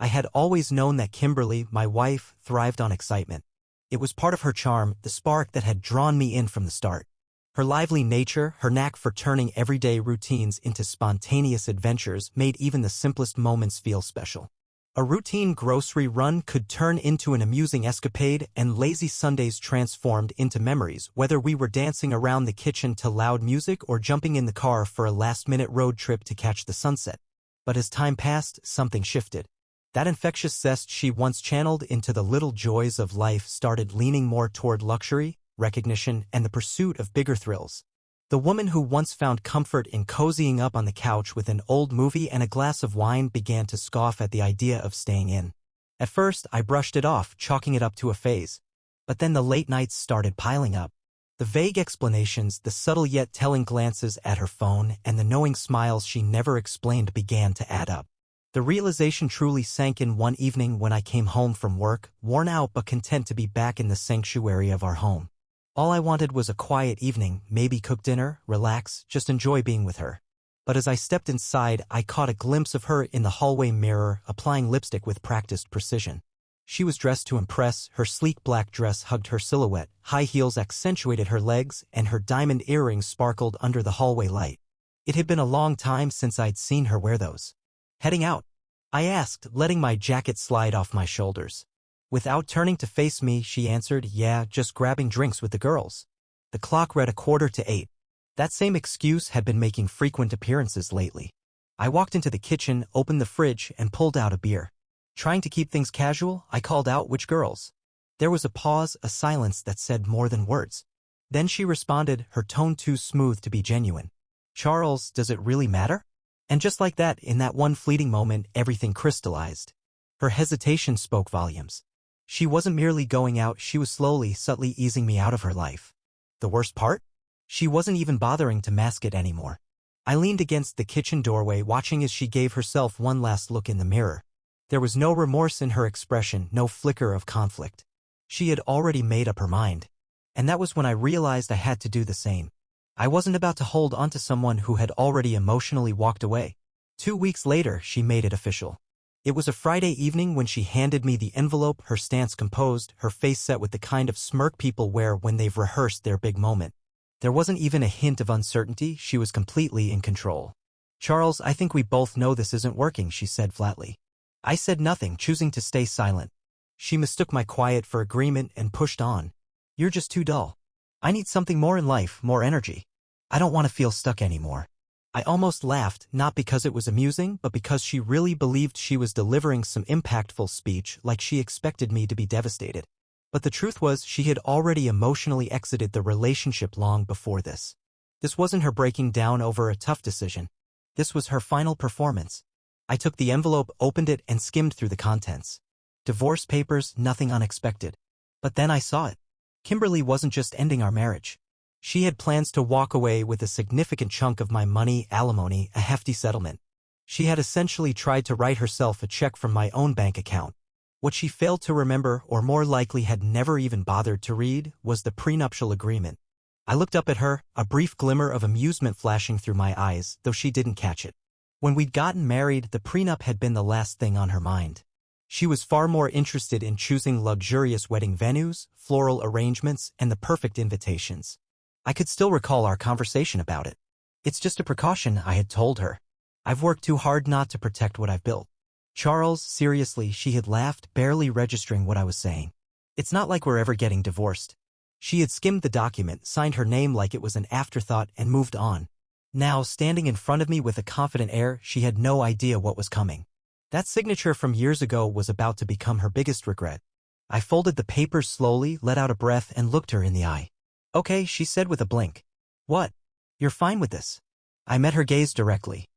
I had always known that Kimberly, my wife, thrived on excitement. It was part of her charm, the spark that had drawn me in from the start. Her lively nature, her knack for turning everyday routines into spontaneous adventures made even the simplest moments feel special. A routine grocery run could turn into an amusing escapade, and lazy Sundays transformed into memories, whether we were dancing around the kitchen to loud music or jumping in the car for a last-minute road trip to catch the sunset. But as time passed, something shifted. That infectious zest she once channeled into the little joys of life started leaning more toward luxury, recognition, and the pursuit of bigger thrills. The woman who once found comfort in cozying up on the couch with an old movie and a glass of wine began to scoff at the idea of staying in. At first, I brushed it off, chalking it up to a phase. But then the late nights started piling up. The vague explanations, the subtle yet telling glances at her phone, and the knowing smiles she never explained began to add up. The realization truly sank in one evening when I came home from work, worn out but content to be back in the sanctuary of our home. All I wanted was a quiet evening, maybe cook dinner, relax, just enjoy being with her. But as I stepped inside, I caught a glimpse of her in the hallway mirror, applying lipstick with practiced precision. She was dressed to impress, her sleek black dress hugged her silhouette, high heels accentuated her legs, and her diamond earrings sparkled under the hallway light. It had been a long time since I'd seen her wear those. "Heading out?" I asked, letting my jacket slide off my shoulders. Without turning to face me, she answered, "Yeah, just grabbing drinks with the girls." The clock read 7:45. That same excuse had been making frequent appearances lately. I walked into the kitchen, opened the fridge, and pulled out a beer. Trying to keep things casual, I called out, "Which girls?" There was a pause, a silence that said more than words. Then she responded, her tone too smooth to be genuine. "Charles, does it really matter?" And just like that, in that one fleeting moment, everything crystallized. Her hesitation spoke volumes. She wasn't merely going out, she was slowly, subtly easing me out of her life. The worst part? She wasn't even bothering to mask it anymore. I leaned against the kitchen doorway, watching as she gave herself one last look in the mirror. There was no remorse in her expression, no flicker of conflict. She had already made up her mind. And that was when I realized I had to do the same. I wasn't about to hold onto someone who had already emotionally walked away. 2 weeks later, she made it official. It was a Friday evening when she handed me the envelope, her stance composed, her face set with the kind of smirk people wear when they've rehearsed their big moment. There wasn't even a hint of uncertainty, she was completely in control. "Charles, I think we both know this isn't working," she said flatly. I said nothing, choosing to stay silent. She mistook my quiet for agreement and pushed on. "You're just too dull. I need something more in life, more energy. I don't want to feel stuck anymore." I almost laughed, not because it was amusing, but because she really believed she was delivering some impactful speech, like she expected me to be devastated. But the truth was, she had already emotionally exited the relationship long before this. This wasn't her breaking down over a tough decision. This was her final performance. I took the envelope, opened it, and skimmed through the contents. Divorce papers, nothing unexpected. But then I saw it. Kimberly wasn't just ending our marriage. She had plans to walk away with a significant chunk of my money, alimony, a hefty settlement. She had essentially tried to write herself a check from my own bank account. What she failed to remember, or more likely had never even bothered to read, was the prenuptial agreement. I looked up at her, a brief glimmer of amusement flashing through my eyes, though she didn't catch it. When we'd gotten married, the prenup had been the last thing on her mind. She was far more interested in choosing luxurious wedding venues, floral arrangements, and the perfect invitations. I could still recall our conversation about it. "It's just a precaution," I had told her. "I've worked too hard not to protect what I've built." "Charles, seriously," she had laughed, barely registering what I was saying. "It's not like we're ever getting divorced." She had skimmed the document, signed her name like it was an afterthought, and moved on. Now, standing in front of me with a confident air, she had no idea what was coming. That signature from years ago was about to become her biggest regret. I folded the papers slowly, let out a breath, and looked her in the eye. "Okay," she said with a blink. "What? You're fine with this?" I met her gaze directly.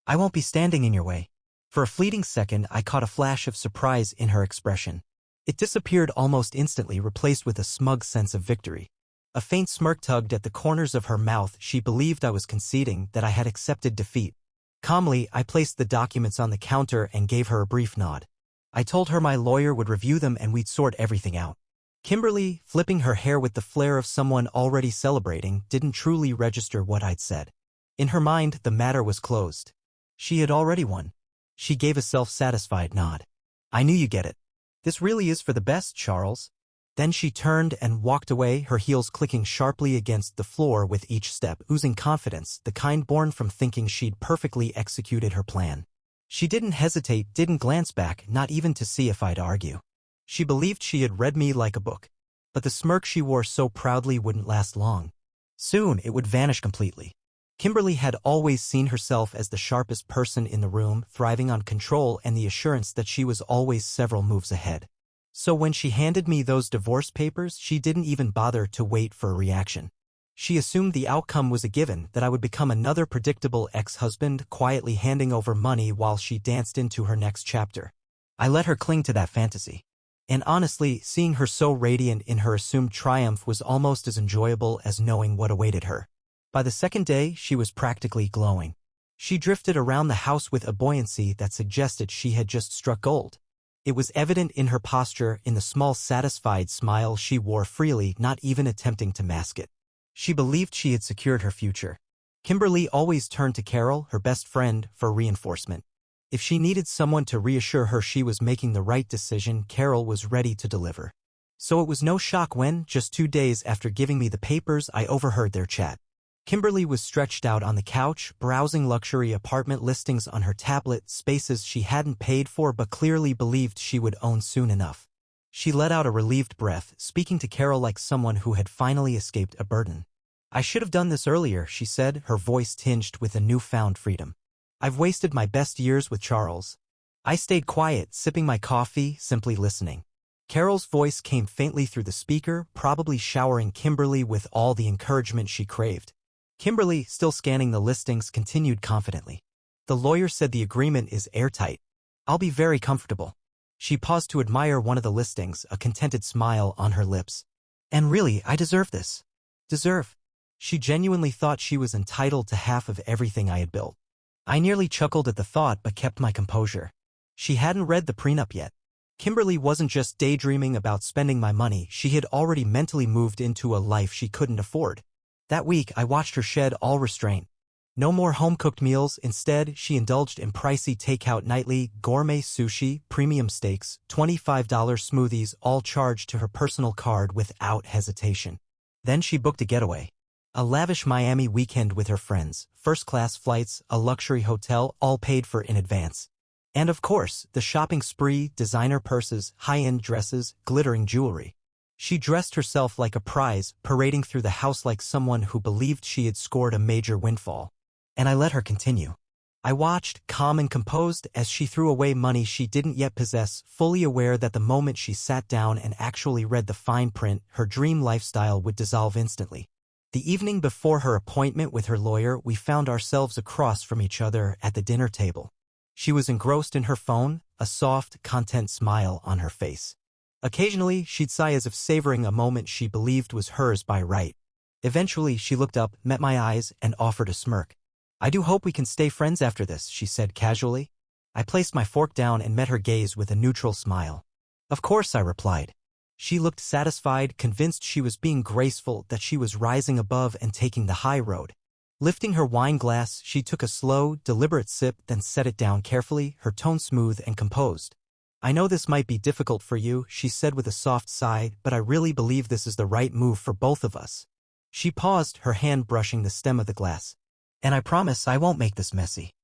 "I won't be standing in your way." For a fleeting second, I caught a flash of surprise in her expression. It disappeared almost instantly, replaced with a smug sense of victory. A faint smirk tugged at the corners of her mouth. She believed I was conceding, that I had accepted defeat. Calmly, I placed the documents on the counter and gave her a brief nod. I told her my lawyer would review them and we'd sort everything out. Kimberly, flipping her hair with the flair of someone already celebrating, didn't truly register what I'd said. In her mind, the matter was closed. She had already won. She gave a self-satisfied nod. I knew you get it. This really is for the best, Charles. Then she turned and walked away, her heels clicking sharply against the floor with each step, oozing confidence, the kind born from thinking she'd perfectly executed her plan. She didn't hesitate, didn't glance back, not even to see if I'd argue. She believed she had read me like a book. But the smirk she wore so proudly wouldn't last long. Soon it would vanish completely. Kimberly had always seen herself as the sharpest person in the room, thriving on control and the assurance that she was always several moves ahead. So when she handed me those divorce papers, she didn't even bother to wait for a reaction. She assumed the outcome was a given, that I would become another predictable ex-husband, quietly handing over money while she danced into her next chapter. I let her cling to that fantasy. And honestly, seeing her so radiant in her assumed triumph was almost as enjoyable as knowing what awaited her. By the second day, she was practically glowing. She drifted around the house with a buoyancy that suggested she had just struck gold. It was evident in her posture, in the small satisfied smile she wore freely, not even attempting to mask it. She believed she had secured her future. Kimberly always turned to Carol, her best friend, for reinforcement. If she needed someone to reassure her she was making the right decision, Carol was ready to deliver. So it was no shock when, just 2 days after giving me the papers, I overheard their chat. Kimberly was stretched out on the couch, browsing luxury apartment listings on her tablet, spaces she hadn't paid for but clearly believed she would own soon enough. She let out a relieved breath, speaking to Carol like someone who had finally escaped a burden. I should have done this earlier, she said, her voice tinged with a newfound freedom. I've wasted my best years with Charles. I stayed quiet, sipping my coffee, simply listening. Carol's voice came faintly through the speaker, probably showering Kimberly with all the encouragement she craved. Kimberly, still scanning the listings, continued confidently. The lawyer said the agreement is airtight. I'll be very comfortable. She paused to admire one of the listings, a contented smile on her lips. And really, I deserve this. Deserve. She genuinely thought she was entitled to half of everything I had built. I nearly chuckled at the thought but kept my composure. She hadn't read the prenup yet. Kimberly wasn't just daydreaming about spending my money, she had already mentally moved into a life she couldn't afford. That week, I watched her shed all restraint. No more home-cooked meals, instead, she indulged in pricey takeout nightly, gourmet sushi, premium steaks, $25 smoothies, all charged to her personal card without hesitation. Then she booked a getaway. A lavish Miami weekend with her friends, first-class flights, a luxury hotel, all paid for in advance. And of course, the shopping spree, designer purses, high-end dresses, glittering jewelry. She dressed herself like a prize, parading through the house like someone who believed she had scored a major windfall. And I let her continue. I watched, calm and composed, as she threw away money she didn't yet possess, fully aware that the moment she sat down and actually read the fine print, her dream lifestyle would dissolve instantly. The evening before her appointment with her lawyer, we found ourselves across from each other at the dinner table. She was engrossed in her phone, a soft, content smile on her face. Occasionally, she'd sigh as if savoring a moment she believed was hers by right. Eventually, she looked up, met my eyes, and offered a smirk. I do hope we can stay friends after this, she said casually. I placed my fork down and met her gaze with a neutral smile. Of course, I replied. She looked satisfied, convinced she was being graceful, that she was rising above and taking the high road. Lifting her wine glass, she took a slow, deliberate sip, then set it down carefully, her tone smooth and composed. I know this might be difficult for you, she said with a soft sigh, but I really believe this is the right move for both of us. She paused, her hand brushing the stem of the glass. And I promise I won't make this messy.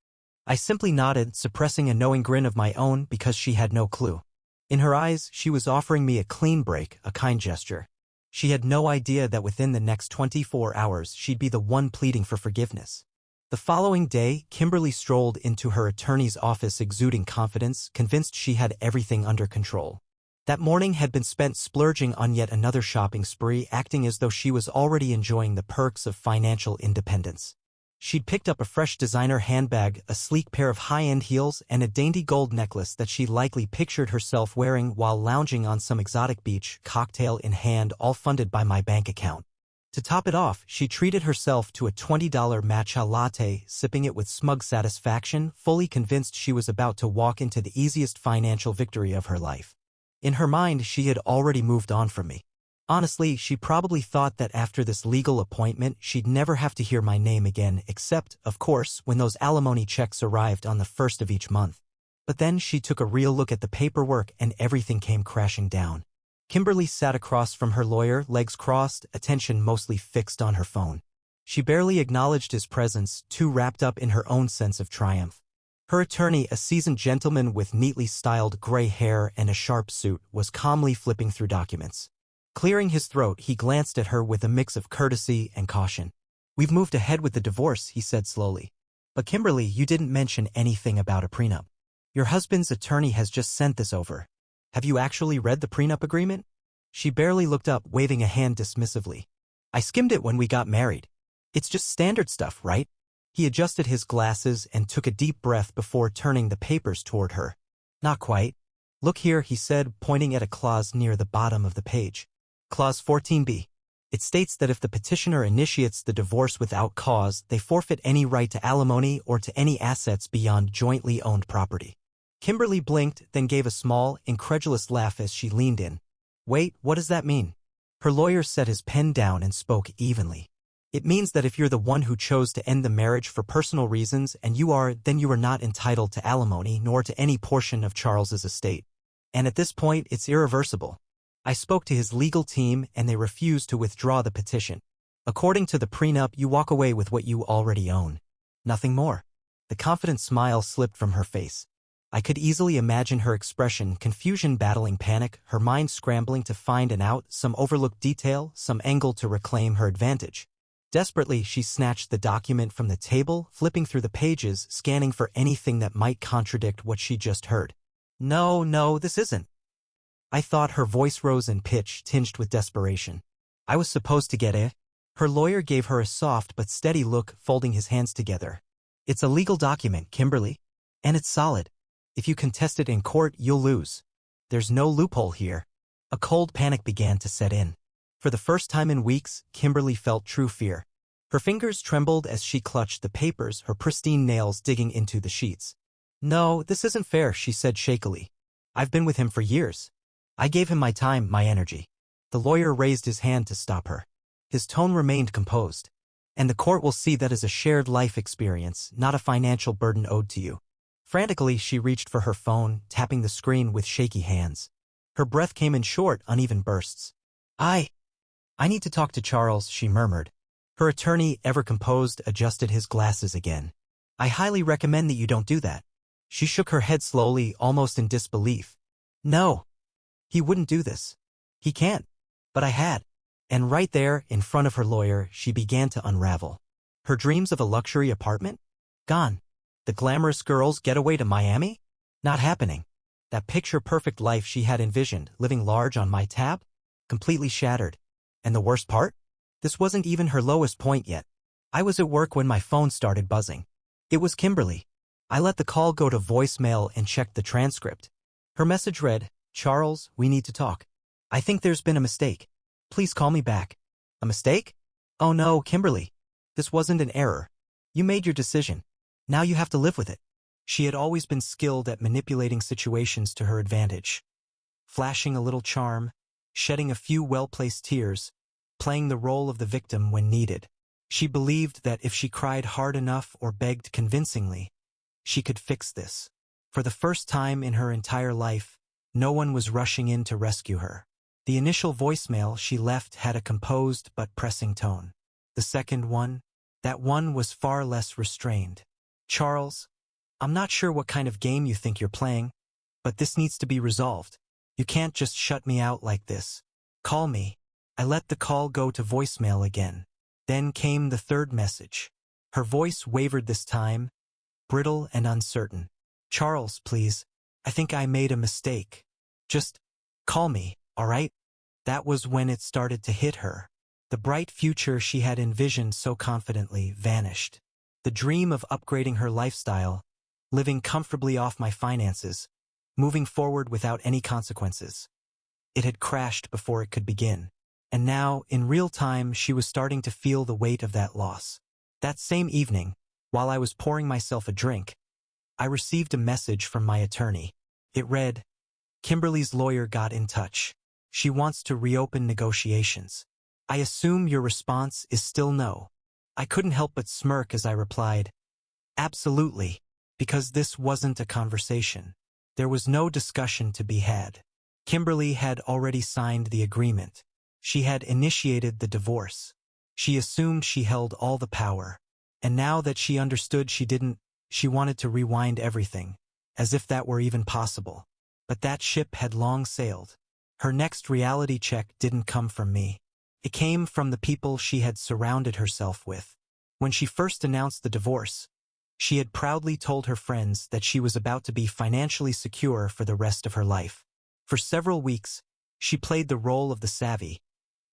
I simply nodded, suppressing a knowing grin of my own because she had no clue. In her eyes, she was offering me a clean break, a kind gesture. She had no idea that within the next 24 hours she'd be the one pleading for forgiveness. The following day, Kimberly strolled into her attorney's office exuding confidence, convinced she had everything under control. That morning had been spent splurging on yet another shopping spree, acting as though she was already enjoying the perks of financial independence. She'd picked up a fresh designer handbag, a sleek pair of high-end heels, and a dainty gold necklace that she likely pictured herself wearing while lounging on some exotic beach, cocktail in hand, all funded by my bank account. To top it off, she treated herself to a $20 matcha latte, sipping it with smug satisfaction, fully convinced she was about to walk into the easiest financial victory of her life. In her mind, she had already moved on from me. Honestly, she probably thought that after this legal appointment, she'd never have to hear my name again, except, of course, when those alimony checks arrived on the first of each month. But then she took a real look at the paperwork and everything came crashing down. Kimberly sat across from her lawyer, legs crossed, attention mostly fixed on her phone. She barely acknowledged his presence, too wrapped up in her own sense of triumph. Her attorney, a seasoned gentleman with neatly styled gray hair and a sharp suit, was calmly flipping through documents. Clearing his throat, he glanced at her with a mix of courtesy and caution. "We've moved ahead with the divorce," he said slowly. "But Kimberly, you didn't mention anything about a prenup. Your husband's attorney has just sent this over. Have you actually read the prenup agreement?" She barely looked up, waving a hand dismissively. "I skimmed it when we got married. It's just standard stuff, right?" He adjusted his glasses and took a deep breath before turning the papers toward her. "Not quite. Look here," he said, pointing at a clause near the bottom of the page. Clause 14b. It states that if the petitioner initiates the divorce without cause, they forfeit any right to alimony or to any assets beyond jointly owned property. Kimberly blinked, then gave a small, incredulous laugh as she leaned in. "Wait, what does that mean?" Her lawyer set his pen down and spoke evenly. "It means that if you're the one who chose to end the marriage for personal reasons and you are, then you are not entitled to alimony nor to any portion of Charles's estate. And at this point, it's irreversible. I spoke to his legal team and they refused to withdraw the petition. According to the prenup, you walk away with what you already own. Nothing more." The confident smile slipped from her face. I could easily imagine her expression, confusion battling panic, her mind scrambling to find an out, some overlooked detail, some angle to reclaim her advantage. Desperately, she snatched the document from the table, flipping through the pages, scanning for anything that might contradict what she just heard. No, this isn't." I thought. Her voice rose in pitch, tinged with desperation. "I was supposed to get a..." Her lawyer gave her a soft but steady look, folding his hands together. "It's a legal document, Kimberly. And it's solid. If you contest it in court, you'll lose. There's no loophole here." A cold panic began to set in. For the first time in weeks, Kimberly felt true fear. Her fingers trembled as she clutched the papers, her pristine nails digging into the sheets. "No, this isn't fair," she said shakily. "I've been with him for years. I gave him my time, my energy." The lawyer raised his hand to stop her. His tone remained composed. "And the court will see that as a shared life experience, not a financial burden owed to you." Frantically, she reached for her phone, tapping the screen with shaky hands. Her breath came in short, uneven bursts. I need to talk to Charles," she murmured. Her attorney, ever composed, adjusted his glasses again. "I highly recommend that you don't do that." She shook her head slowly, almost in disbelief. "No. He wouldn't do this. He can't. But I had." And right there, in front of her lawyer, she began to unravel. Her dreams of a luxury apartment? Gone. The glamorous girl's getaway to Miami? Not happening. That picture-perfect life she had envisioned, living large on my tab? Completely shattered. And the worst part? This wasn't even her lowest point yet. I was at work when my phone started buzzing. It was Kimberly. I let the call go to voicemail and checked the transcript. Her message read, "Charles, we need to talk. I think there's been a mistake. Please call me back." A mistake? Oh no, Kimberly. This wasn't an error. You made your decision. Now you have to live with it. She had always been skilled at manipulating situations to her advantage. Flashing a little charm, shedding a few well-placed tears, playing the role of the victim when needed. She believed that if she cried hard enough or begged convincingly, she could fix this. For the first time in her entire life, no one was rushing in to rescue her. The initial voicemail she left had a composed but pressing tone. The second one, that one was far less restrained. "Charles, I'm not sure what kind of game you think you're playing, but this needs to be resolved. You can't just shut me out like this. Call me." I let the call go to voicemail again. Then came the third message. Her voice wavered this time, brittle and uncertain. "Charles, please. I think I made a mistake. Just call me, all right?" That was when it started to hit her. The bright future she had envisioned so confidently vanished. The dream of upgrading her lifestyle, living comfortably off my finances, moving forward without any consequences. It had crashed before it could begin. And now, in real time, she was starting to feel the weight of that loss. That same evening, while I was pouring myself a drink, I received a message from my attorney. It read, "Kimberly's lawyer got in touch. She wants to reopen negotiations. I assume your response is still no." I couldn't help but smirk as I replied, "Absolutely, because this wasn't a conversation. There was no discussion to be had. Kimberly had already signed the agreement. She had initiated the divorce. She assumed she held all the power. And now that she understood she didn't, she wanted to rewind everything, as if that were even possible. But that ship had long sailed. Her next reality check didn't come from me. It came from the people she had surrounded herself with. When she first announced the divorce, she had proudly told her friends that she was about to be financially secure for the rest of her life. For several weeks, she played the role of the savvy,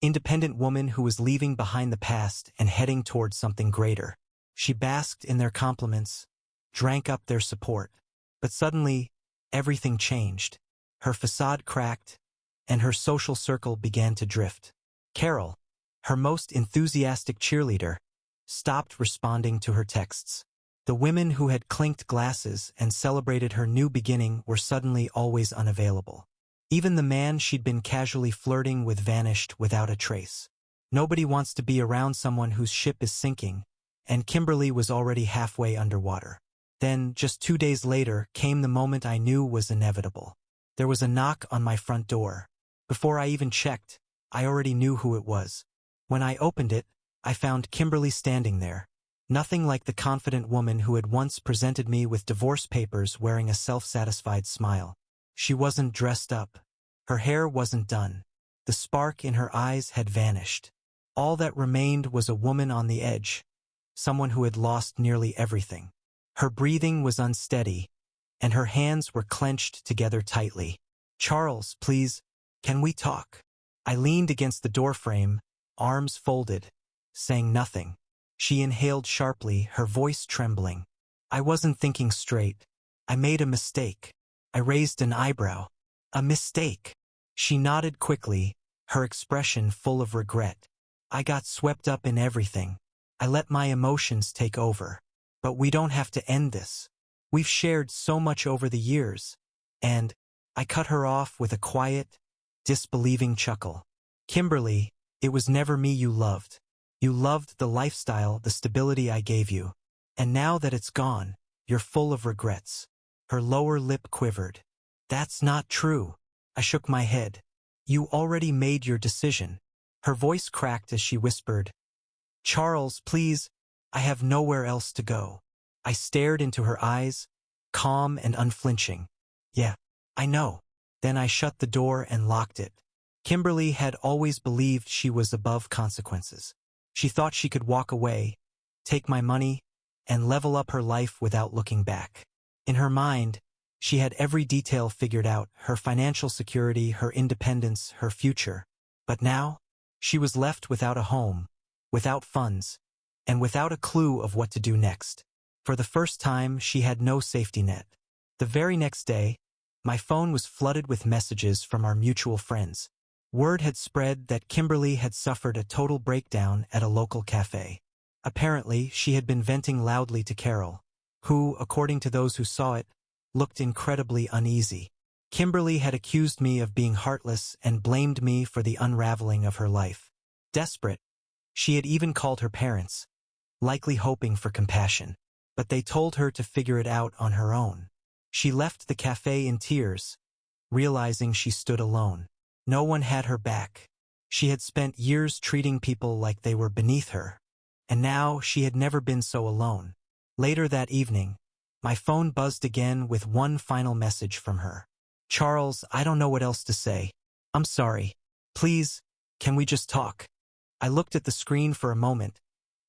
independent woman who was leaving behind the past and heading towards something greater. She basked in their compliments, drank up their support. But suddenly, everything changed. Her facade cracked, and her social circle began to drift. Carol, her most enthusiastic cheerleader, stopped responding to her texts. The women who had clinked glasses and celebrated her new beginning were suddenly always unavailable. Even the man she'd been casually flirting with vanished without a trace. Nobody wants to be around someone whose ship is sinking, and Kimberly was already halfway underwater. Then, just 2 days later, came the moment I knew was inevitable. There was a knock on my front door. Before I even checked, I already knew who it was. When I opened it, I found Kimberly standing there. Nothing like the confident woman who had once presented me with divorce papers, wearing a self-satisfied smile. She wasn't dressed up. Her hair wasn't done. The spark in her eyes had vanished. All that remained was a woman on the edge, someone who had lost nearly everything. Her breathing was unsteady, and her hands were clenched together tightly. "Charles, please, can we talk?" I leaned against the doorframe, arms folded, saying nothing. She inhaled sharply, her voice trembling. "I wasn't thinking straight. I made a mistake." I raised an eyebrow. "A mistake?" She nodded quickly, her expression full of regret. "I got swept up in everything. I let my emotions take over. But we don't have to end this. We've shared so much over the years." And I cut her off with a quiet, disbelieving chuckle. "Kimberly, it was never me you loved. You loved the lifestyle, the stability I gave you. And now that it's gone, you're full of regrets." Her lower lip quivered. "That's not true." I shook my head. "You already made your decision." Her voice cracked as she whispered, "Charles, please, I have nowhere else to go." I stared into her eyes, calm and unflinching. "Yeah, I know." Then I shut the door and locked it. Kimberly had always believed she was above consequences. She thought she could walk away, take my money, and level up her life without looking back. In her mind, she had every detail figured out: her financial security, her independence, her future. But now, she was left without a home, without funds, and without a clue of what to do next. For the first time, she had no safety net. The very next day, my phone was flooded with messages from our mutual friends. Word had spread that Kimberly had suffered a total breakdown at a local cafe. Apparently, she had been venting loudly to Carol, who, according to those who saw it, looked incredibly uneasy. Kimberly had accused me of being heartless and blamed me for the unraveling of her life. Desperate, she had even called her parents, likely hoping for compassion. But they told her to figure it out on her own. She left the cafe in tears, realizing she stood alone. No one had her back. She had spent years treating people like they were beneath her, and now she had never been so alone. Later that evening, my phone buzzed again with one final message from her. "Charles, I don't know what else to say. I'm sorry. Please, can we just talk?" I looked at the screen for a moment,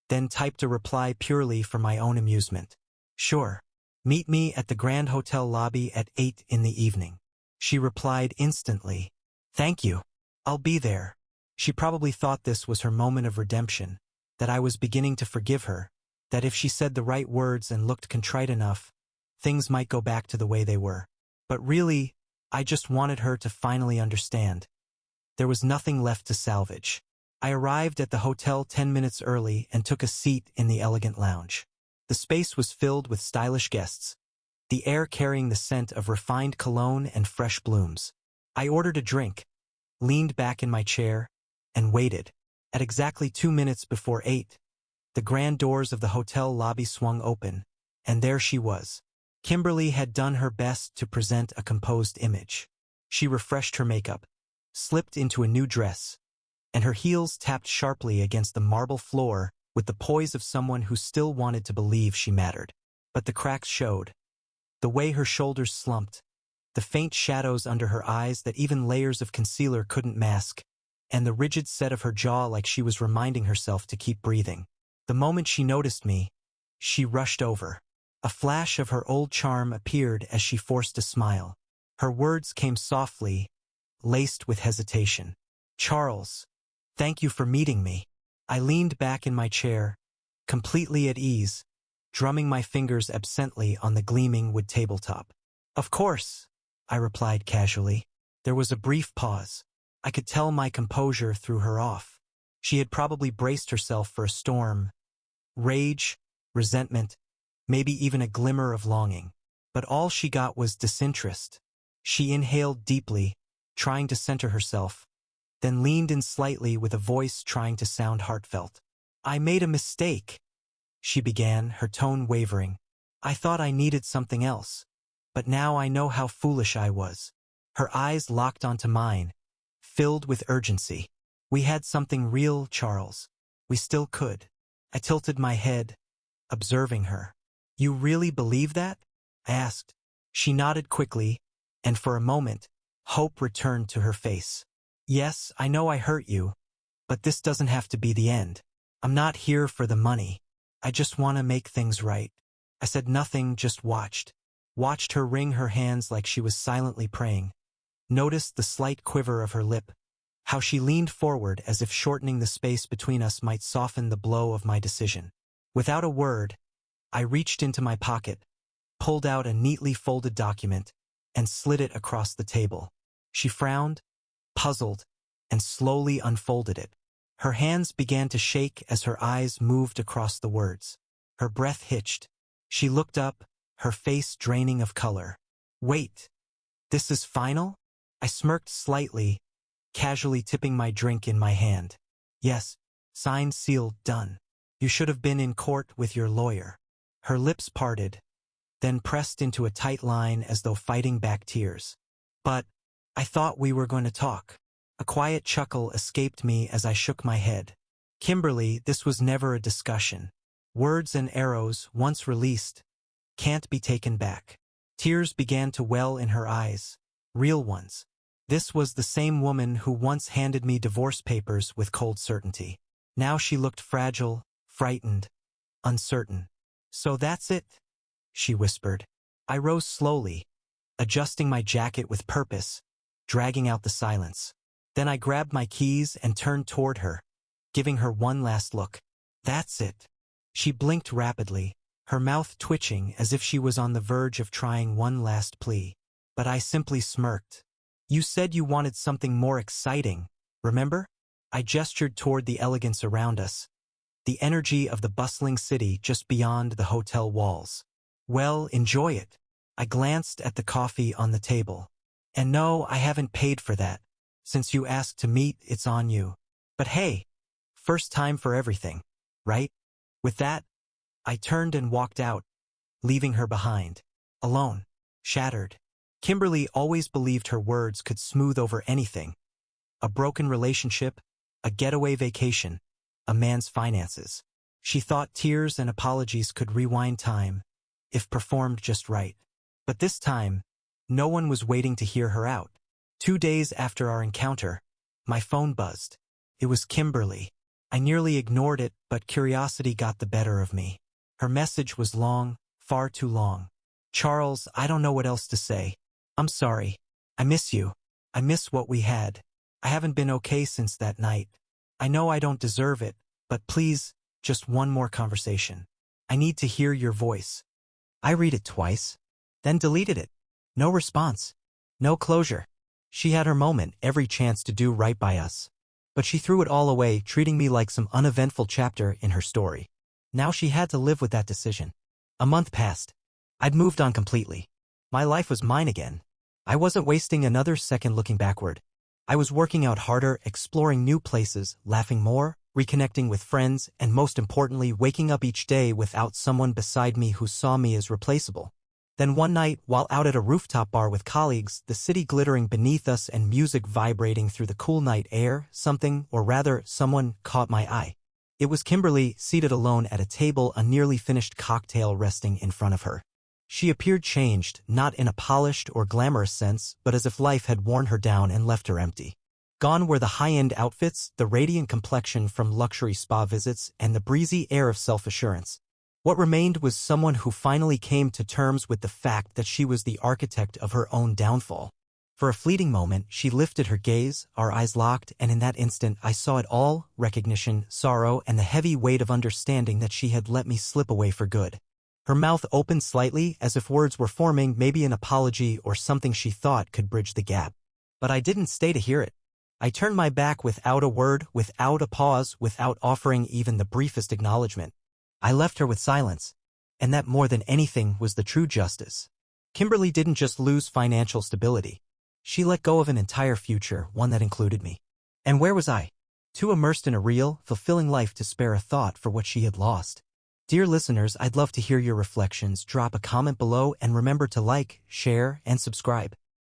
then typed a reply purely for my own amusement. "Sure. Meet me at the Grand Hotel lobby at 8 in the evening." She replied instantly, "Thank you. I'll be there." She probably thought this was her moment of redemption, that I was beginning to forgive her, that if she said the right words and looked contrite enough, things might go back to the way they were. But really, I just wanted her to finally understand. There was nothing left to salvage. I arrived at the hotel 10 minutes early and took a seat in the elegant lounge. The space was filled with stylish guests, the air carrying the scent of refined cologne and fresh blooms. I ordered a drink, leaned back in my chair, and waited. At exactly 2 minutes before 8, the grand doors of the hotel lobby swung open, and there she was, Kimberly had done her best to present a composed image. She refreshed her makeup, slipped into a new dress, and her heels tapped sharply against the marble floor with the poise of someone who still wanted to believe she mattered. But the cracks showed. The way her shoulders slumped, the faint shadows under her eyes that even layers of concealer couldn't mask, and the rigid set of her jaw like she was reminding herself to keep breathing. The moment she noticed me, she rushed over. A flash of her old charm appeared as she forced a smile. Her words came softly, laced with hesitation. "Charles, thank you for meeting me." I leaned back in my chair, completely at ease, drumming my fingers absently on the gleaming wood tabletop. "Of course," I replied casually. There was a brief pause. I could tell my composure threw her off. She had probably braced herself for a storm. Rage, resentment, maybe even a glimmer of longing. But all she got was disinterest. She inhaled deeply, trying to center herself, then leaned in slightly with a voice trying to sound heartfelt. "I made a mistake," she began, her tone wavering. "I thought I needed something else, but now I know how foolish I was." Her eyes locked onto mine, filled with urgency. "We had something real, Charles. We still could." I tilted my head, observing her. "You really believe that?" I asked. She nodded quickly, and for a moment, hope returned to her face. "Yes, I know I hurt you, but this doesn't have to be the end. I'm not here for the money. I just want to make things right." I said nothing, just watched her wring her hands like she was silently praying. Noticed the slight quiver of her lip, how she leaned forward as if shortening the space between us might soften the blow of my decision. Without a word, I reached into my pocket, pulled out a neatly folded document, and slid it across the table. She frowned, puzzled, and slowly unfolded it. Her hands began to shake as her eyes moved across the words. Her breath hitched. She looked up, her face draining of color. "Wait, this is final?" I smirked slightly, casually tipping my drink in my hand. "Yes, signed, sealed, done. You should have been in court with your lawyer." Her lips parted, then pressed into a tight line as though fighting back tears. "But I thought we were going to talk." A quiet chuckle escaped me as I shook my head. "Kimberly, this was never a discussion. Words and arrows, once released, can't be taken back." Tears began to well in her eyes, real ones. This was the same woman who once handed me divorce papers with cold certainty. Now she looked fragile, frightened, uncertain. "So that's it?" she whispered. I rose slowly, adjusting my jacket with purpose, dragging out the silence. Then I grabbed my keys and turned toward her, giving her one last look. "That's it." She blinked rapidly, her mouth twitching as if she was on the verge of trying one last plea. But I simply smirked. "You said you wanted something more exciting, remember?" I gestured toward the elegance around us, the energy of the bustling city just beyond the hotel walls. "Well, enjoy it." I glanced at the coffee on the table. "And no, I haven't paid for that. Since you asked to meet, it's on you. But hey, first time for everything, right?" With that, I turned and walked out, leaving her behind, alone, shattered. Kimberly always believed her words could smooth over anything. A broken relationship, a getaway vacation, a man's finances. She thought tears and apologies could rewind time, if performed just right. But this time, no one was waiting to hear her out. 2 days after our encounter, my phone buzzed. It was Kimberly. I nearly ignored it, but curiosity got the better of me. Her message was long, far too long. "Charles, I don't know what else to say. I'm sorry. I miss you. I miss what we had. I haven't been okay since that night. I know I don't deserve it, but please, just one more conversation. I need to hear your voice." I read it twice, then deleted it. No response. No closure. She had her moment, every chance to do right by us. But she threw it all away, treating me like some uneventful chapter in her story. Now she had to live with that decision. A month passed. I'd moved on completely. My life was mine again. I wasn't wasting another second looking backward. I was working out harder, exploring new places, laughing more, reconnecting with friends, and most importantly, waking up each day without someone beside me who saw me as replaceable. Then one night, while out at a rooftop bar with colleagues, the city glittering beneath us and music vibrating through the cool night air, something, or rather, someone, caught my eye. It was Kimberly, seated alone at a table, a nearly finished cocktail resting in front of her. She appeared changed, not in a polished or glamorous sense, but as if life had worn her down and left her empty. Gone were the high-end outfits, the radiant complexion from luxury spa visits, and the breezy air of self-assurance. What remained was someone who finally came to terms with the fact that she was the architect of her own downfall. For a fleeting moment, she lifted her gaze, our eyes locked, and in that instant I saw it all: recognition, sorrow, and the heavy weight of understanding that she had let me slip away for good. Her mouth opened slightly, as if words were forming, maybe an apology or something she thought could bridge the gap. But I didn't stay to hear it. I turned my back without a word, without a pause, without offering even the briefest acknowledgement. I left her with silence. And that, more than anything, was the true justice. Kimberly didn't just lose financial stability. She let go of an entire future, one that included me. And where was I? Too immersed in a real, fulfilling life to spare a thought for what she had lost. Dear listeners, I'd love to hear your reflections. Drop a comment below and remember to like, share, and subscribe.